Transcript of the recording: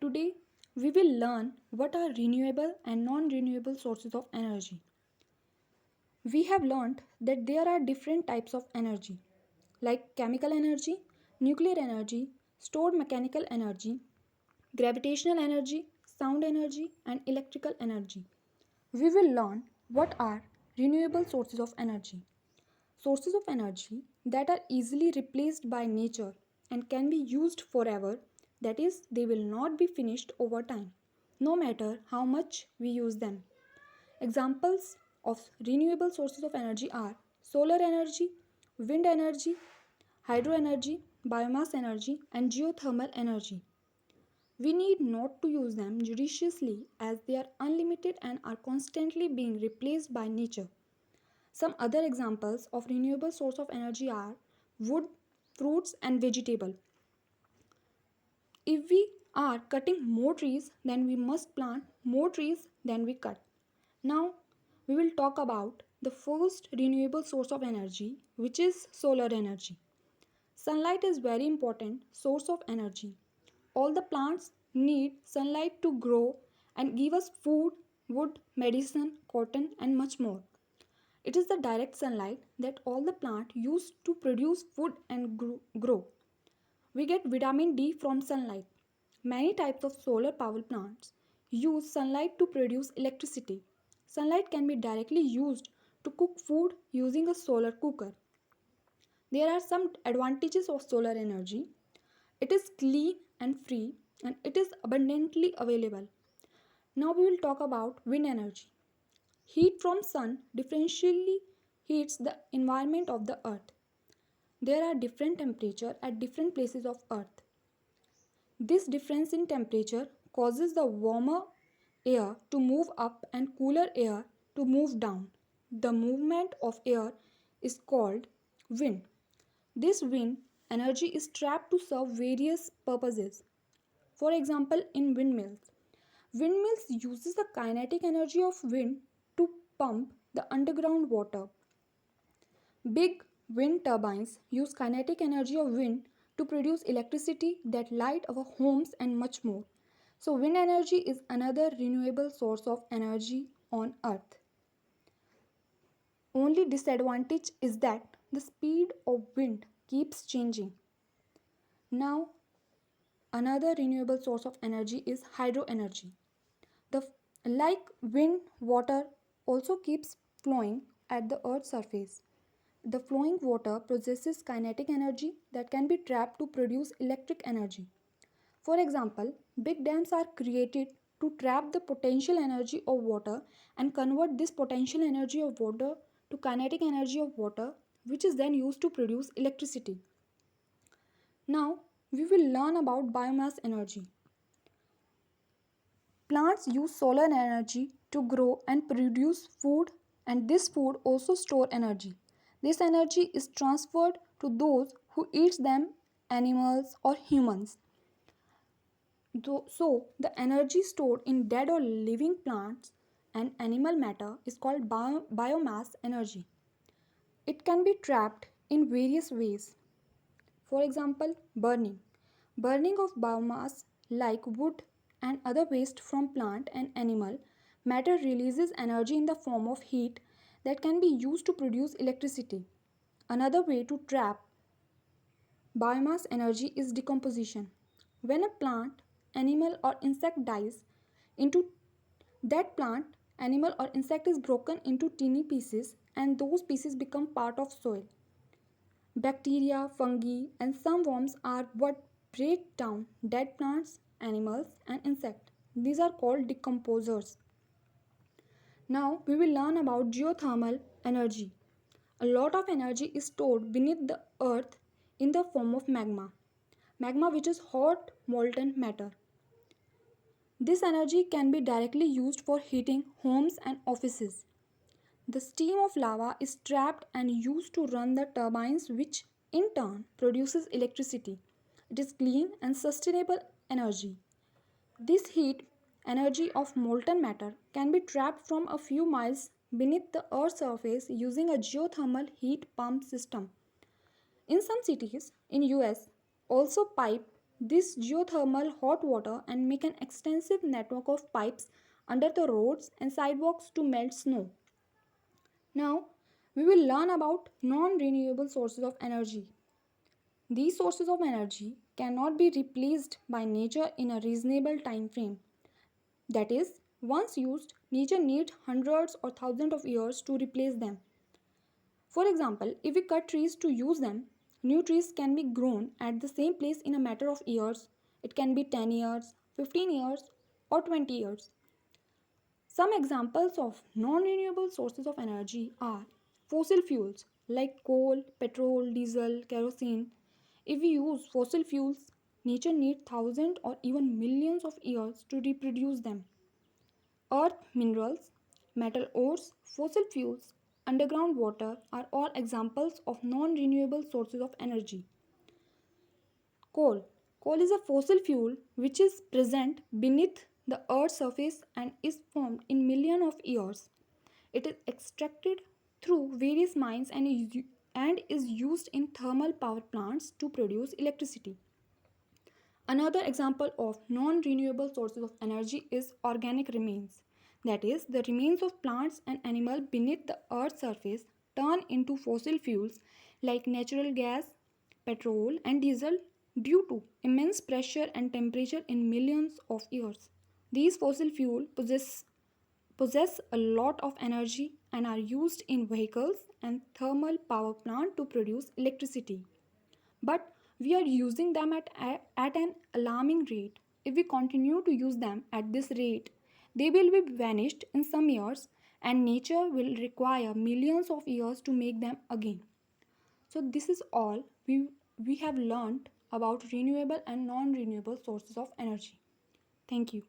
Today, we will learn what are renewable and non renewable sources of energy. We have learned that there are different types of energy like chemical energy, nuclear energy, stored mechanical energy, gravitational energy, sound energy, and electrical energy. We will learn what are renewable sources of energy. Sources of energy that are easily replaced by nature and can be used forever, that is, they will not be finished over time, no matter how much we use them. Examples of renewable sources of energy are solar energy, wind energy, hydro energy, biomass energy, and geothermal energy. We need not to use them judiciously as they are unlimited and are constantly being replaced by nature. Some other examples of renewable source of energy are wood, fruits and vegetable. If we are cutting more trees, then we must plant more trees than we cut. Now we will talk about the first renewable source of energy, which is solar energy. Sunlight is very important source of energy. All the plants need sunlight to grow and give us food, wood, medicine, cotton and much more. It is the direct sunlight that all the plant use to produce food and grow. We get vitamin D from sunlight. Many types of solar power plants use sunlight to produce electricity. Sunlight can be directly used to cook food using a solar cooker. There are some advantages of solar energy. It is clean and free and it is abundantly available. Now we will talk about wind energy. Heat from sun differentially heats the environment of the earth. There are different temperatures at different places of earth. This difference in temperature causes the warmer air to move up and cooler air to move down. The movement of air is called wind. This wind energy is trapped to serve various purposes. For example, in windmills. Windmills uses the kinetic energy of wind to pump the underground water. Big wind turbines use kinetic energy of wind to produce electricity that light our homes and much more. So wind energy is another renewable source of energy on earth. Only disadvantage is that the speed of wind keeps changing. Now another renewable source of energy is hydro energy. The like wind, water also keeps flowing at the earth's surface. The flowing water possesses kinetic energy that can be trapped to produce electric energy. For example, big dams are created to trap the potential energy of water and convert this potential energy of water to kinetic energy of water, which is then used to produce electricity. Now, we will learn about biomass energy. Plants use solar energy to grow and produce food, and this food also store energy. This energy is transferred to those who eat them, animals or humans. So, the energy stored in dead or living plants and animal matter is called biomass energy. It can be trapped in various ways. For example, burning. Burning of biomass like wood and other waste from plant and animal matter releases energy in the form of heat that can be used to produce electricity. Another way to trap biomass energy is decomposition. When a plant, animal or insect dies, into that plant, animal or insect is broken into teeny pieces and those pieces become part of soil. Bacteria, fungi, and some worms are what break down dead plants, animals, and insects. These are called decomposers. Now we will learn about geothermal energy. A lot of energy is stored beneath the earth in the form of magma. Magma, which is hot molten matter. This energy can be directly used for heating homes and offices. The steam of lava is trapped and used to run the turbines, which in turn produces electricity. It is clean and sustainable energy. This heat energy of molten matter can be trapped from a few miles beneath the earth's surface using a geothermal heat pump system. In some cities in US, also pipe this geothermal hot water and make an extensive network of pipes under the roads and sidewalks to melt snow. Now, we will learn about non renewable sources of energy. These sources of energy cannot be replaced by nature in a reasonable time frame. That is, once used, nature needs hundreds or thousands of years to replace them. For example, if we cut trees to use them, new trees can be grown at the same place in a matter of years. It can be 10 years, 15 years, or 20 years. Some examples of non renewable sources of energy are fossil fuels like coal, petrol, diesel, kerosene. If we use fossil fuels, nature needs thousands or even millions of years to reproduce them. Earth minerals, metal ores, fossil fuels, underground water are all examples of non renewable sources of energy. Coal. Coal is a fossil fuel which is present beneath the Earth's surface and is formed in millions of years. It is extracted through various mines and is used in thermal power plants to produce electricity. Another example of non renewable sources of energy is organic remains. That is, the remains of plants and animals beneath the earth's surface turn into fossil fuels like natural gas, petrol, and diesel due to immense pressure and temperature in millions of years. These fossil fuels possess a lot of energy and are used in vehicles and thermal power plant to produce electricity. But we are using them at an alarming rate. If we continue to use them at this rate, they will be vanished in some years and nature will require millions of years to make them again. So this is all we have learned about renewable and non-renewable sources of energy. Thank you.